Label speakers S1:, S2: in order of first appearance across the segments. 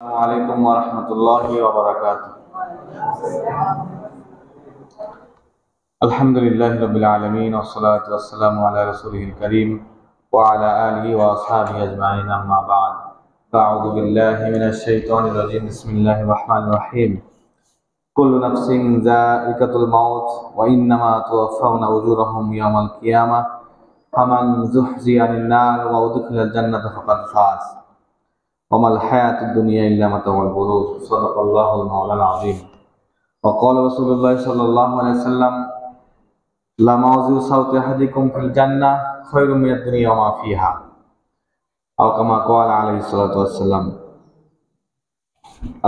S1: عليكم ورحمة الله وبركاته. الحمد لله رب العالمين والصلاة والسلام على رسوله الكريم وعلى آله وأصحابه أجمعين أما بعد فأعوذ بالله من الشيطان الرجيم بسم الله الرحمن الرحيم كل نفس ذائقة الموت وإنما توفون أجورهم يوم القيامة فمن زحزح عن النار وأدخل الجنة فقد فاز وما الحياة الدنيا إلا متاع الغرور صدق الله المولى العظيم وقال رسول الله صلى الله عليه وسلم لا موضع صوت أحدكم في الجنة خير من الدنيا وما فيها أو كما قال عليه الصلاة والسلام.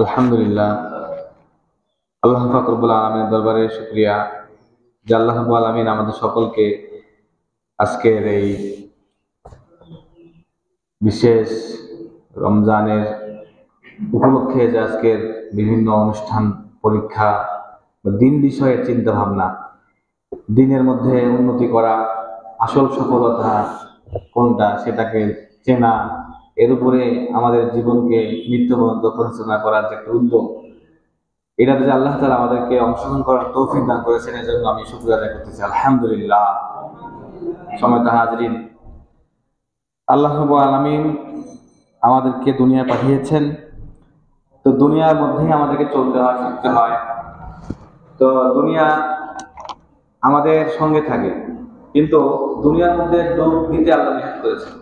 S1: আলহামদুলিল্লাহ, আল্লাহ পাক রব্বুল আলামিনের দরবারে শুকরিয়া যে আল্লাহ রাব্বুল আলামিন আমাদের সকলকে আজকের এই বিশেষ রমজানের উপলক্ষে যে আজকের বিভিন্ন অনুষ্ঠান, পরীক্ষা বা দিন বিষয়ে চিন্তা ভাবনা, দিনের মধ্যে উন্নতি করা, আসল সফলতা কোনটা সেটাকে চেনা, এর উপরে আমাদের জীবনকে মৃত্যু পর্যন্ত পরিচালনা করার যে একটা উদ্যোগ, এটাতে যে আল্লাহ তাআলা আমাদেরকে অংশগ্রহণ করার তৌফিক দান করেছেন, এর জন্য আমি শুকরিয়া আদায় করতেছি। আলহামদুলিল্লাহ। সম্মানিত হাজরিন, আল্লাহ রাব্বুল আলামিন আমাদেরকে দুনিয়া পাঠিয়েছেন, তো দুনিয়ার মধ্যেই আমাদেরকে চলতে হয়, শিখতে হয়। তো দুনিয়া আমাদের সঙ্গে থাকে, কিন্তু দুনিয়ার মধ্যে ডুব দিতে আল্লাহ নিষেধ করেছেন।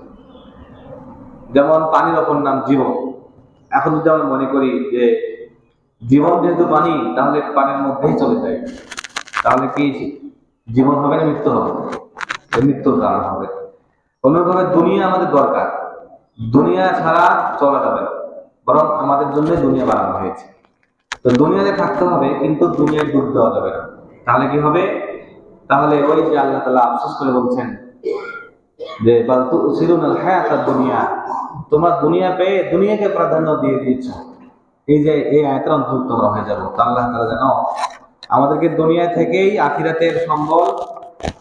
S1: যেমন পানির অপর নাম জীবন। এখন যদি আমরা মনে করি যে জীবন যেহেতু পানি, তাহলে পানির মধ্যেই চলে যায়, তাহলে কি জীবন হবে না মৃত্যু হবে? মৃত্যুর কারণ হবে। অন্যভাবে দুনিয়া আমাদের দরকার, দুনিয়া ছাড়া চলা যাবে না, বরং আমাদের জন্য দুনিয়া বানানো হয়েছে। তো দুনিয়াতে থাকতে হবে, কিন্তু দুনিয়ায় ডুব দেওয়া যাবে না। তাহলে কি হবে? তাহলে ওই যে আল্লাহ তাআলা আফসোস করে বলছেন যে বাল তুসিরুনাল হায়াতাদ দুনিয়া, তোমরা দুনিয়া পেয়ে দুনিয়াকে প্রাধান্য দিয়ে দিয়েছো। এই যে এই আয়াতের অন্তর্ভুক্ত আমরা হয়ে যাবো। আল্লাহ তাআলা যেন আমাদেরকে দুনিয়া থেকেই আখিরাতের সম্বল,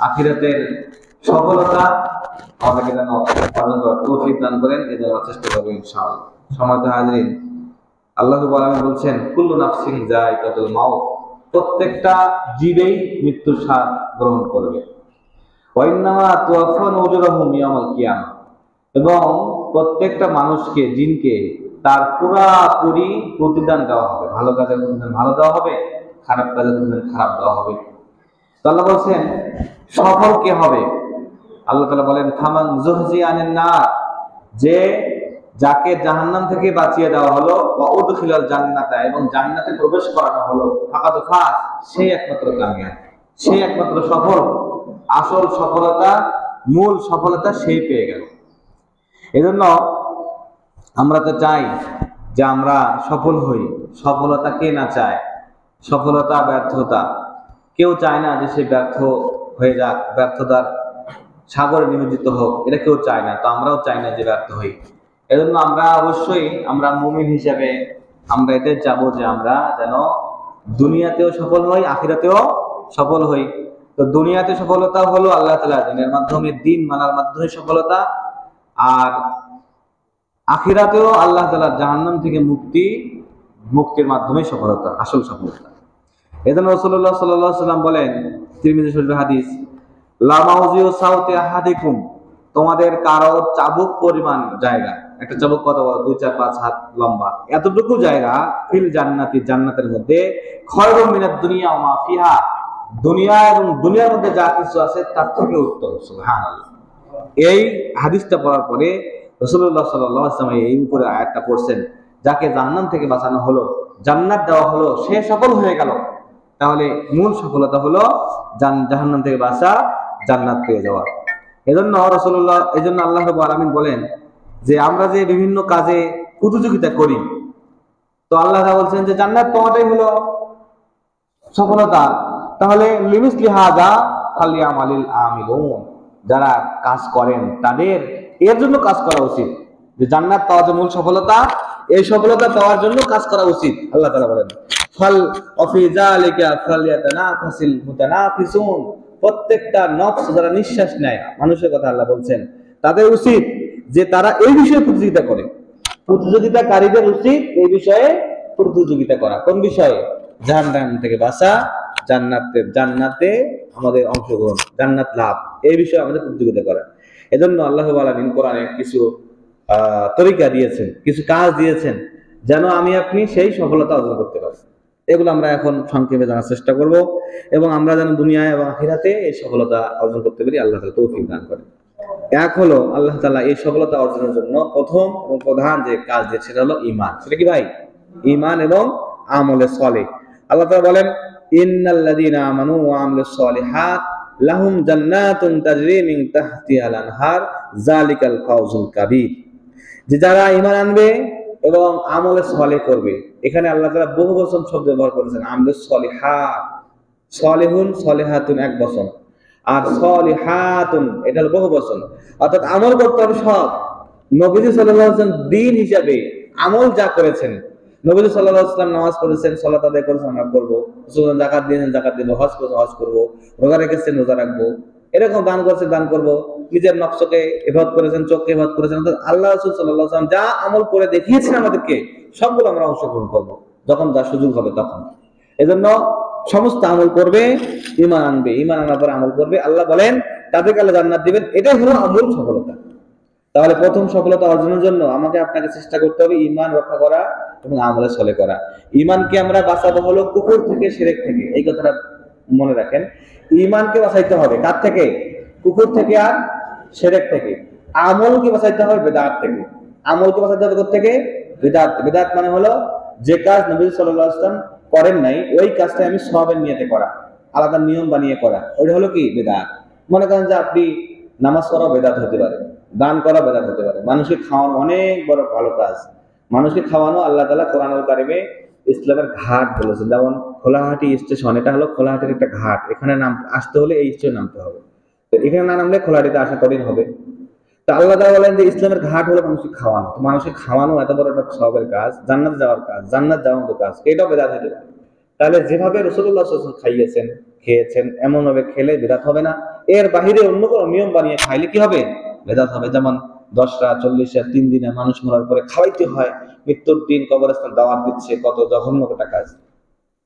S1: আখিরাতের সফলতা আমাদেরকে যেন অর্জন করার তৌফিক দান করেন, এই জন্য চেষ্টা করবো ইনশাআল্লাহ। সম্মানিত হাজরিন, আল্লাহ রাব্বুল আলামিন বলছেন কুল্লু নাফসিন যায়িকাতুল মাউত, প্রত্যেকটা জীবেই মৃত্যুর স্বাদ গ্রহণ করবে। ওয়া ইন্নামা তুওয়াফাউনা উজুরাহুম ইয়াউমাল কিয়ামা, এবং প্রত্যেকটা মানুষকে, জিনকে তার পুরাপুরি প্রতিদান দেওয়া হবে। ভালো কাজের প্রতিদান ভালো দেওয়া হবে, খারাপ কাজের প্রতিদান খারাপ দেওয়া হবে। তো আল্লাহ বলছেন সফল কে হবে? আল্লাহ তাআলা বলেন ফামান যুহজিয়া আনিন নার, যে যাকে জাহান্নাম থেকে বাঁচিয়ে দেওয়া হলো, ওয়া উদখিলাল জান্নাতা, এবং জান্নাতে প্রবেশ করানো হলো, ফাকাদ ফাজ, সেই একমাত্র কামিয়াব, সেই একমাত্র সফল। আসল সফলতা, মূল সফলতা সেই পেয়ে গেল। এজন্য আমরা তো চাই যে আমরা সফল হই। সফলতা কে না চায়? সফলতা, ব্যর্থতা, কেউ চায় না যে সে ব্যর্থ হয়ে যাক, ব্যর্থতার সাগরে নিমজ্জিত হোক, এটা কেউ চায় না। তো আমরাও চাই না যে ব্যর্থ হই। এজন্য আমরা অবশ্যই, আমরা মুমিন হিসেবে আমরা এটাই চাবো যে আমরা যেন দুনিয়াতেও সফল হই, আখিরাতেও সফল হই। তো দুনিয়াতে সফলতা হলো আল্লাহ তাআলা দিনের মাধ্যমে, দিন মানার মাধ্যমে সফলতা, আর আখিরাতেও আল্লাহ তাআলা জাহান্নাম থেকে মুক্তির মাধ্যমে সফলতা, আসল সফলতা। এজন্য রাসূলুল্লাহ সাল্লাল্লাহু আলাইহি ওয়াসাল্লাম বলেন, তিরমিজি শরীফের হাদিস, লা মাউজিউ সাউতি আহাদিকুম, তোমাদের কারো চাবুক পরিমাণ জায়গা, একটা চাবুক কত বড়? 2-4-5 হাত লম্বা, এতটুকু জায়গা ফিল জান্নাতি, জান্নাতের মধ্যে, খায়রুম মিনাদ দুনিয়া ওয়া মা ফিহা, দুনিয়া এবং দুনিয়ার মধ্যে যা কিছু আছে তার থেকে উত্তম। সুবহানাল্লাহ। এই হাদিসটা পড়ার পরে রাসূলুল্লাহ সাল্লাল্লাহু আলাইহি ওয়াসাল্লাম এই উপরে আয়াতটা পড়ছেন, যাকে জাহান্নাম থেকে বাঁচানো হলো, জান্নাত দেওয়া হলো, সে সফল হয়ে গেল। তাহলে মূল সফলতা হলো জাহান্নাম থেকে বাঁচা, জান্নাত পেয়ে যাওয়া। এজন্য আল্লাহ রাব্বুল আলামিন বলেন যে আমরা যে বিভিন্ন কাজে প্রতিযোগিতা করি, তো আল্লাহ তাআলা বলছেন যে জান্নাত পাওয়াটাই হলো সফলতা। তাহলে লিমিসলি হাযা ফালইআমালিল আমিলুন, যারা কাজ করেন তাদের এর জন্য কাজ করা উচিত। যে জান্নাত পাওয়া যে মূল সফলতা, এই সফলতা পাওয়ার জন্য কাজ করা উচিত। আল্লাহ তাআলা বলেন ফাল অফি যালিকা ফালইয়াতানাফাসিল মুতানাফিসুন, প্রত্যেকটা নফস যারা নিঃশ্বাস নেয়, মানুষের কথা আল্লাহ বলছেন, তাদের উচিত যে তারা এই বিষয়ে প্রতিযোগিতা করে। প্রতিযোগিতাকারীদের উচিত এই বিষয়ে প্রতিযোগিতা করা। কোন বিষয়ে? জাহান্নাম থেকে বাঁচা, জান্নাতে আমাদের অংশগ্রহণ, জান্নাত লাভ, এই বিষয়ে আমাদের প্রতিযোগিতা করা। এজন্য আল্লাহ রাব্বুল আলামিন কোরআনে কিছু তরিকা দিয়েছেন, কিছু কাজ দিয়েছেন, যেন আমি আপনি সেই সফলতা অর্জন করতে পারি। এগুলো আমরা এখন সংক্ষেপে জানার চেষ্টা করব, এবং আমরা যেন দুনিয়ায় এবং আখিরাতে এই সফলতা অর্জন করতে পারি। আল্লাহ তাআলা তৌফিক দান করেন। এক হলো আল্লাহ তাআলা এই সফলতা অর্জনের জন্য প্রথম এবং প্রধান যে কাজ দিয়েছে সেটা হলো ঈমান। সেটা কি ভাই? ঈমান এবং আমলে সালেহ। আল্লাহ তাআলা বলেন, ইন্নাল্লাযীনা আমানু ওয়া আমিলুস সালিহাত লাহুম জান্নাতুন তাজরি মিন তাহতিহাল আনহার যালিকাল ফাওজুল কাবীর। যে যারা ঈমান আনবে এবং আমলে সালেহ করবে, এখানে আল্লাহ তাআলা বহু বচন শব্দ ব্যবহার করেছেন। আমলুস সালিহাত, সালিহুন সালিহাতুন এক বচন, আর সালিহাতুন এটা হলো বহু বচন। অর্থাৎ আমল করতে হবে সব। নবীজি সাল্লাল্লাহু আলাইহি ওয়াসাল্লাম দ্বীন হিসাবে আমল যা করেছেন, নবীজি সাল্লাল্লাহু আলাইহি ওয়াসাল্লাম নামাজ পড়েছেন, সালাত আদায় করেছেন, আমরা করব। রাসূলুল্লাহ যাকাত দিয়েছেন, যাকাত দেব। হজ করেছেন, হজ করব। রোজা রেখেছেন, রোজা রাখবো। এরকম দান করেছেন, দান করব। নিজের নফসকে ইবাদত করেছেন, চোখকে ইবাদত করেছেন। অর্থাৎ আল্লাহ রাসূল সাল্লাল্লাহু আলাইহি ওয়াসাল্লাম যা আমল করে দেখিয়েছেন আমাদেরকে, সবগুলো আমরা অংশগ্রহণ করব যখন যা সুযোগ হবে তখন। এজন্য সমস্ত আমল করবে, ঈমান আনবে, ঈমান আনার পরে আমল করবে। আল্লাহ বলেন তাদেরকে আল্লাহ জান্নাত দিবেন। এটাই হলো আমল সফলতা। তাহলে প্রথম সফলতা অর্জনের জন্য আমাকে আপনাকে চেষ্টা করতে হবে ঈমান রক্ষা করা এবং আমলে সালেহ করা। ঈমানকে আমরা বাঁচাবো হলো কুফর থেকে, শিরক থেকে। এই কথাটা মনে রাখেন। ঈমানকে বাঁচাইতে হবে কার থেকে? কুফর থেকে আর শিরক থেকে। আমলকে বাঁচাইতে হবে বিদআত থেকে। আমলকে বাঁচাইতে হবে কোথা থেকে? বিদআত। বিদআত মানে হলো যে কাজ নবী সাল্লাল্লাহু আলাইহি ওয়াসাল্লাম করেন নাই, ওই কাজটা আমি সওয়াবের নিয়তে করা, আলাদা নিয়ম বানিয়ে করা, ওইটা হলো কি? বিদআত। মনে করেন যে আপনি নামাজ পড়া বিদআত হতে পারে, দান করা বিদআত হতে পারে, মানুষকে খাওয়ানো অনেক বড় ভালো কাজ। মানুষকে খাওয়ানো আল্লাহ তাআলা কোরআনুল কারীমে ইসলামের ঘাট বলেছেন। যেমন খোলাহাটি স্টেশন, এটা হলো খোলাহাটির একটা ঘাট। এখানে আসতে হলে এই স্টেশনে নামতে হবে। তো এখানে না নামলে খোলাহাটিতে আসা কঠিন হবে। তো আল্লাহ তাআলা বলেন যে ইসলামের ঘাট হলো মানুষকে খাওয়ানো। তো মানুষকে খাওয়ানো এত বড় একটা সওয়াবের কাজ, জান্নাতে যাওয়ার কাজ, জান্নাত যাওয়ার মতো কাজ, এটাও বিদআত হতে পারে। তাহলে যেভাবে রাসূলুল্লাহ সাল্লাল্লাহু আলাইহি ওয়াসাল্লাম খাইয়েছেন, খেয়েছেন, এমন ভাবে খেলে বিদআত হবে না। এর বাহিরে অন্য কোনো নিয়ম বানিয়ে খাইলে কি হবে? বিদআত হবে। যেমন 10টা 40টা 3 দিনে মানুষ মরার পরে খাওয়াইতে হয়, মৃত্যুর দিন কবরস্থান দাওয়াত দিচ্ছে, কত জঘন্য একটা কাজ।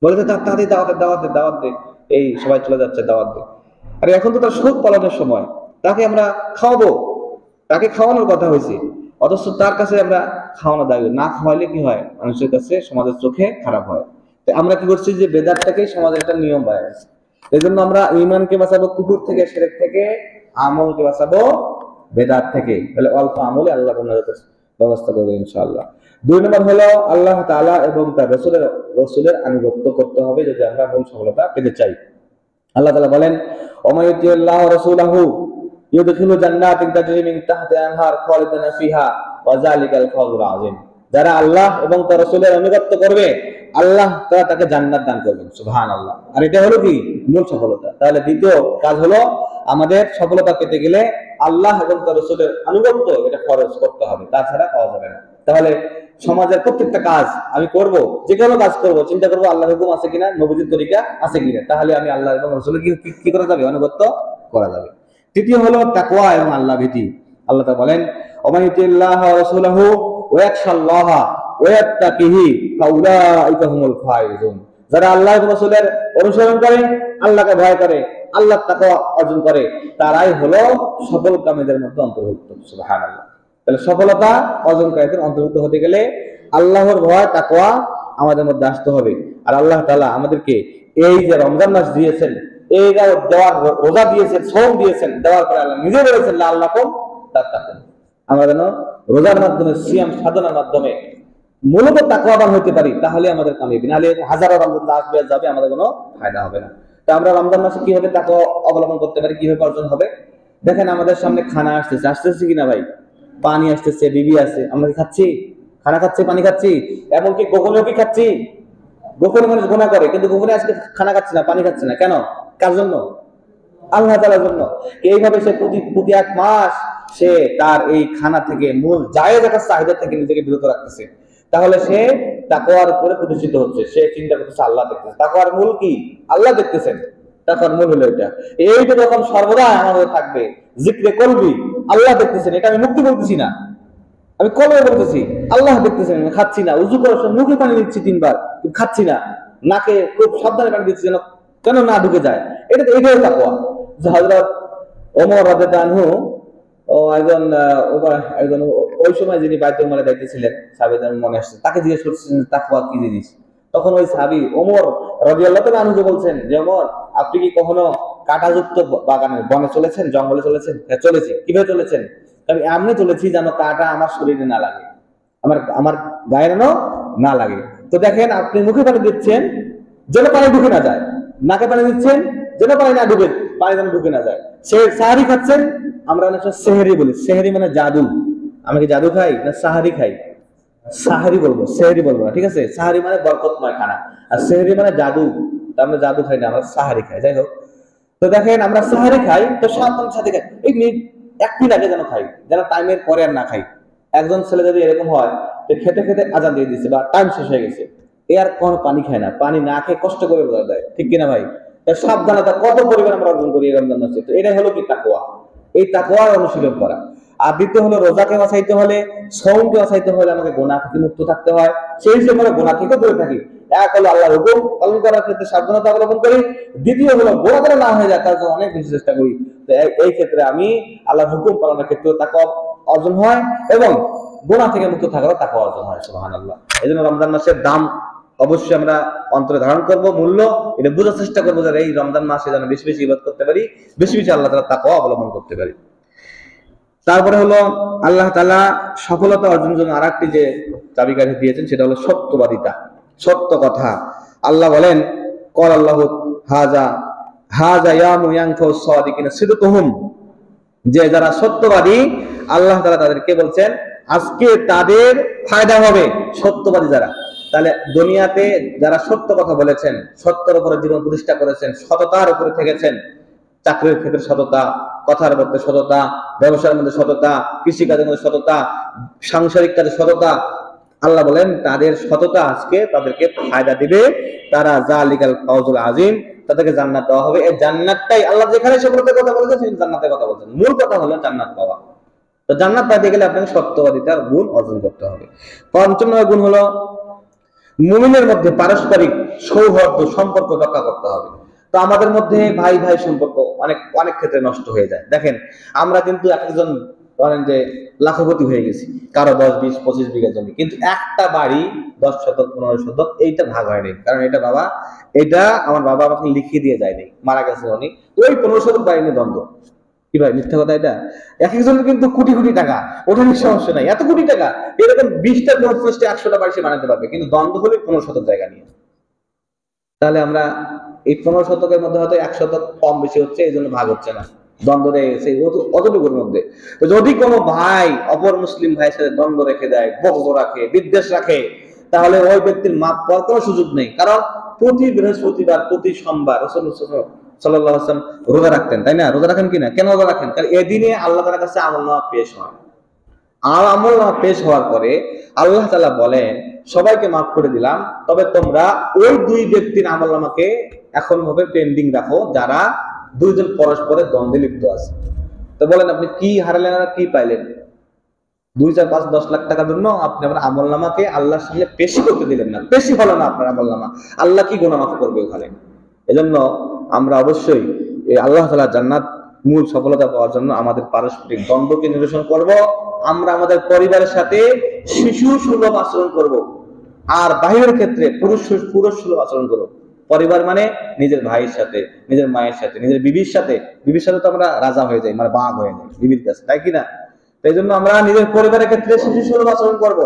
S1: বলেছে তাড়াতাড়ি দাওয়াত দে, এই সবাই চলে যাচ্ছে, দাওয়াত দে। আরে এখন তো তার শোক পালনের সময়, তাকে আমরা খাওয়াবো, তাকে খাওয়ানোর কথা হয়েছে, অথচ তার কাছে আমরা খাওয়ানো দায়ী। না খাওয়াইলে কি হয়? মানুষের কাছে, সমাজের চোখে খারাপ হয়। তো আমরা কি করছি? যে বেদাতটাকে সমাজের একটা নিয়ম বানাইছি। এই জন্য আমরা ঈমানকে বাঁচাবো কুফর থেকে, শিরক থেকে, আমলকে বাঁচাবো বেদাত থেকে। তাহলে অল্প আমলে আল্লাহ ব্যবস্থা করবে ইনশাআল্লাহ। 2 নম্বর হলো আল্লাহ তাআলা এবং তার রাসূলের আনুগত্য করতে হবে যদি আমরা মূল সফলতা পেতে চাই। আল্লাহ তাআলা বলেন, ওমাইয়ুতিল্লাহু ওয়া রাসূলাহু ইউদখিলু জান্নাতিন তাজরি মিন তাহতিহা আল-আনহার খালিদিনা ফিহা ওয়া যালিকাল ফাওজুল আযীম। যারা আল্লাহ এবং তার রাসূলের আনুগত্য করবে, আল্লাহ তাআলা তাকে জান্নাত দান করবেন। সুবহানাল্লাহ। আর এটা হলো কি? মূল সফলতা। তাহলে দ্বিতীয় কাজ হলো আমাদের সফলতা পেতে গেলে আল্লাহ এবং তার রাসূলের আনুগত্য এটা ফরজ করতে হবে, তাছাড়া পাওয়া যাবে না। তাহলে সমাজের প্রত্যেকটা কাজ আমি করব, যে কোনো কাজ করব, চিন্তা করব আল্লাহর হুকুম আছে কিনা, নবীজির তরিকা আছে কিনা, তাহলে আমি আল্লাহ এবং রাসূলের কি করা যাবে? আনুগত্য করা যাবে। তৃতীয় হলো তাকওয়া এবং আল্লাহ ভীতি। আল্লাহ তাআলা বলেন, ওমাইয়ুতিল্লাহু ওয়া রাসূলাহু ওয়া ইয়াখশাল্লাহা ওয়া ইয়াত্তাকিহি ফাউলাইকা হুমুল ফায়িজুন। যারা আল্লাহ এবং রাসূলের অনুসরণ করে, আল্লাহকে ভয় করে, আল্লাহর তাকওয়া অর্জন করে, তারাই হলো সফল কামীদের মধ্যে অন্তর্ভুক্ত। সুবহানাল্লাহ। তাহলে সফলতা অর্জনকারীদের অন্তর্ভুক্ত হতে গেলে আল্লাহর ভয়, তাকওয়া আমাদের মধ্যে আসতে হবে। আর আল্লাহ তাআলা আমাদেরকে এই যে রমজান মাস দিয়েছেন, এই দেওয়ার, রোজা দিয়েছেন, সওম দিয়েছেন, দেওয়ার পরে আল্লাহ নিজে বলেছেন লাআল্লাকুম তাত্তাকুন। আমরা যেন রোজার মাধ্যমে, সিয়াম সাধনার মাধ্যমে মূলত তাকওয়াবান হতে পারি, তাহলে আমাদের কামিয়াবি। নাহলে হাজারো রমজান আসবে যাবে, আমাদের কোনো ফায়দা হবে না। তো আমরা রমজান মাসে কিভাবে তাকওয়া অবলম্বন করতে পারি, কিভাবে অর্জন হবে? দেখেন আমাদের সামনে খানা আসতেছে কিনা ভাই? পানি আসতেছে, বিবি আছে, আমরা কি খাচ্ছি? খানা খাচ্ছি, পানি খাচ্ছি, এমনকি গোপনেও কি খাচ্ছি? গোপনে মানুষ গুনাহ করে, কিন্তু গোপনে আজকে খানা খাচ্ছে না, পানি খাচ্ছে না, কেন? কার জন্য? আল্লাহ তাআলার জন্য। এইভাবে সে প্রতি 1 মাস সে তার এই খানা থেকে, মূল জায়েজ একটা চাহিদা থেকে নিজেকে বিরত রাখতেছে। তাহলে সে তাকওয়ার উপরে প্রতিষ্ঠিত হচ্ছে। সে চিন্তা করতেছে আল্লাহ দেখতেছে। তাকওয়ার মূল কি? আল্লাহ দেখতেছেন। তাকওয়ার মূল হলো এটা। এইটা যখন সর্বদা আমাদের থাকবে, জিক্রে কলবি, আল্লাহ দেখতেছেন, এটা আমি মুক্তি বলতেছি না, আমি কলমে বলতেছি, আল্লাহ দেখতেছেন আমি খাচ্ছি না, উজু করার সময় মুখে পানি দিচ্ছি 3 বার, কিন্তু খাচ্ছি না, নাকে খুব সাবধানে পানি দিচ্ছি যেন যেন না ঢুকে যায়। এটাই তাকওয়া। যে হযরত ওমর রাদিয়াল্লাহু আনহু একজন একজন ওই সময় যিনি বাইতুল মালে দায়িত্বে ছিলেন, সাহাবীদের মনে আসছে, তাকে জিজ্ঞেস করছেন তাকওয়া কি জিনিস। তখন ওই সাহাবী ওমর রাদিয়াল্লাহু তাআলা আনহু বলছেন যে, ওমর আপনি কি কখনো কাঁটাযুক্ত বাগানে বনে চলেছেন, জঙ্গলে চলেছেন? হ্যাঁ চলেছি। কিভাবে চলেছেন? আমি এমনি চলেছি যেন কাঁটা আমার শরীরে না লাগে, আমার আমার গায়ে যেন না লাগে। তো দেখেন, আপনি মুখে পানি দিচ্ছেন যেন পানি ঢুকে না যায়, নাকে পানি দিচ্ছেন যেন পানি না ঢুকে, পানি যেন ঢুকে না যায়। সে সাহারি খাচ্ছেন, আমরা অনেক সময় সেহরি বলি, সেহরি মানে জাদু। আমি কি জাদু খাই না সাহারি খাই? সাহারি বলবো, সেহরি বলবো না, ঠিক আছে? সাহারি মানে বরকতময় খানা, আর সেহরি মানে জাদু। আমরা জাদু খাই না, আমরা সাহারি খাই। যাই হোক, তো দেখেন আমরা সাহারি খাই, তো সাবধানের সাথে খাই, এই 1 মিনিট আগে যেন খাই, যেন টাইমের পরে আর না খাই। একজন ছেলে যদি এরকম হয়, তো খেতে খেতে আজান দিয়ে দিচ্ছে বা টাইম শেষ হয়ে গেছে, এ আর কোনো পানি খায় না, পানি না খেয়ে কষ্ট করে রোজা দেয়, ঠিক কিনা ভাই? সাবধানতা কত পরিমাণ আমরা অর্জন করি রমজান মাসে। তো এটাই হলো কি তাকওয়া, এই তাকওয়ার অনুশীলন করা। আর দ্বিতীয় হলো, রোজাকে বাঁচাইতে হলে, সওমকে বাঁচাইতে হলে আমাকে গুনাহ থেকে মুক্ত থাকতে হয়। সেই হিসেবে আমরা গুনাহ থেকে দূরে থাকি। এক হলো আল্লাহর হুকুম পালন করার ক্ষেত্রে সাবধানতা অবলম্বন করি, দ্বিতীয় হলো গুনাহ যেন না হয়ে যায় তার জন্য অনেক বেশি চেষ্টা করি। তো এই ক্ষেত্রে আমি আল্লাহর হুকুম পালনের ক্ষেত্রে তাকওয়া অর্জন হয় এবং গুনাহ থেকে মুক্ত থাকারও তাকওয়া অর্জন হয়। সুবহানাল্লাহ। এজন্য রমজান মাসের দাম অবশ্যই আমরা অন্তরে ধারণ করব, মূল্য এটা বোঝার চেষ্টা করবো, যে এই রমজান মাসে যেন বেশি বেশি ইবাদত করতে পারি, বেশি বেশি আল্লাহ তাআলার তাকওয়া অবলম্বন করতে পারি। তারপরে হলো আল্লাহ তাআলা সফলতা অর্জনের জন্য আরেকটি যে চাবিকাঠি দিয়েছেন, সেটা হলো সত্যবাদিতা, সত্য কথা। আল্লাহ বলেন, ক্বাল আল্লাহু হাযা হাযা ইয়ামু ইয়ানফাউস সাদিকিনা সিদকুহুম, যে যারা সত্যবাদী, আল্লাহ তাআলা তাদেরকে বলছেন আজকে তাদের ফায়দা হবে, সত্যবাদী যারা। তাহলে দুনিয়াতে যারা সত্য কথা বলেছেন, সত্যের উপরে জীবন প্রতিষ্ঠা করেছেন, সততার উপরে থেকেছেন, চাকরির ক্ষেত্রে সততা, কথার মধ্যে সততা, ব্যবসার মধ্যে সততা, কৃষিকাজের মধ্যে সততা, সাংসারিক কাজে সততা, আল্লাহ বলেন তাদের সততা আজকে তাদেরকে ফায়দা দিবে। তারা যালিকাল ফাওজুল আযীম, তাদেরকে জান্নাত দেওয়া হবে। এই জান্নাতটাই আল্লাহ যেখানে সফলতার কথা বলেছেন, সেই জান্নাতের কথা বলেছেন। মূল কথা হলো জান্নাত পাওয়া। তো জান্নাত পাইতে গেলে আপনাকে সত্যবাদিতার গুণ অর্জন করতে হবে। পঞ্চম নম্বর গুণ হলো মুমিনের মধ্যে পারস্পরিক সৌহার্দ্য সম্পর্ক রক্ষা করতে হবে। তো আমাদের মধ্যে ভাই ভাই সম্পর্ক অনেক অনেক ক্ষেত্রে নষ্ট হয়ে যায়। দেখেন, আমরা কিন্তু একজন ধরেন যে লাখপতি হয়ে গেছি, কারো 10, 20, 25 বিঘা জমি, কিন্তু একটা বাড়ি 10 শতক 15 শতক এইটা ভাগ হয়নি। কারণ এটা আমার বাবা আমাকে লিখিয়ে দিয়ে যায়নি, মারা গেছে উনি। ওই 15 শতক বাড়ি নিয়ে দ্বন্দ্ব। কি ভাই, মিথ্যা কথা এটা? এক একজনের কিন্তু কোটি কোটি টাকা, ওটা নিয়ে সমস্যা নাই, এত কোটি টাকা, এরকম 20টা 50টা 100টা বাড়ি সে বানাতে পারবে, কিন্তু দ্বন্দ্ব হলে 15 শতক জায়গা নিয়ে। তাহলে আমরা এই 15 শতকের মধ্যে হয়তো 1 শতক কম বেশি হচ্ছে, এই জন্য ভাগ হচ্ছে না, দ্বন্দ্ব রয়ে গেছে অতটুকুর মধ্যে। তো যদি কোনো ভাই অপর মুসলিম ভাইয়ের সাথে দ্বন্দ্ব রেখে দেয়, বক্স রাখে, বিদ্বেষ রাখে, তাহলে ওই ব্যক্তির মাপ পাওয়ার কোনো সুযোগ নেই। কারণ প্রতি বৃহস্পতিবার, প্রতি সোমবার রাসূলুল্লাহ সাল্লাল্লাহু আলাইহি ওয়াসাল্লাম রোজা রাখতেন, তাই না? রোজা রাখেন কিনা? কেন রোজা রাখেন? কারণ এদিনে আল্লাহ তাআলার কাছে আমলনামা পেশ হয়। আর আমলনামা পেশ হওয়ার পরে আল্লাহ তাআলা বলেন, সবাইকে মাফ করে দিলাম, তবে তোমরা ওই 2 ব্যক্তির আমলনামাকে এখন ভাবে পেন্ডিং রাখো যারা দুইজন পরস্পরের দ্বন্দ্বে লিপ্ত আছে। তো বলেন, আপনি কি হারালেন আর কি পাইলেন? 2, 4, 5, 10 লাখ টাকার জন্য আপনি আপনার আমলনামাকে আল্লাহর সামনে পেশি করতে দিলেন না, পেশি হলো না আপনার আমলনামা। আল্লাহ কি গুনাহ মাফ করবে ওখানে? এজন্য আমরা অবশ্যই এই আল্লাহ তাআলার জান্নাত মূল সফলতা পাওয়ার জন্য আমাদের পারস্পরিক দ্বন্দ্বকে নিরসন করব। আমরা আমাদের পরিবারের সাথে শিশু সুলভ আচরণ করব, আর বাহিরের ক্ষেত্রে পুরুষ সুলভ আচরণ করব। পরিবার মানে নিজের ভাইয়ের সাথে, নিজের মায়ের সাথে, নিজের বিবির সাথে তো আমরা রাজা হয়ে যাই, মানে বাঘ হয়ে যাই বিবির কাছে, তাই কিনা? তাই জন্য আমরা নিজের পরিবারের ক্ষেত্রে শিশু সুলভ আচরণ করব।